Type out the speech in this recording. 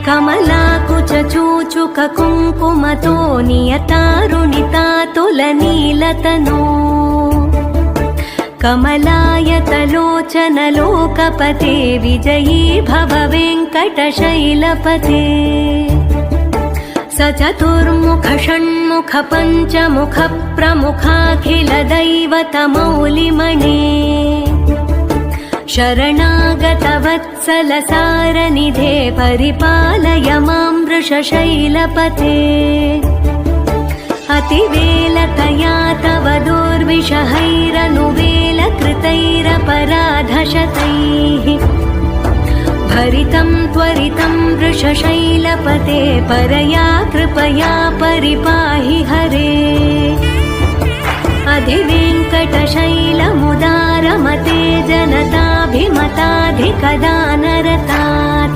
कमलाकुचूचुककुङ्कुमतो नियतारुणितातुलनीलतनो कमलायतलोचनलोकपते विजयी भव वेङ्कटशैलपते स चतुर्मुख षण्मुख पञ्चमुख प्रमुखाखिलदैवतमौलिमणे शरणागतवत्सलसारनिधे परिपालय मां वृषशैलपते अतिवेलतया तव दुर्विषहैरनुवेलकृतैरपराधशतैः भरितं त्वरितं वृषशैलपते परया कृपया परिपाहि हरे अधिवेङ्कटशैलमुदारमते जनताभिमताधिकदानरतात्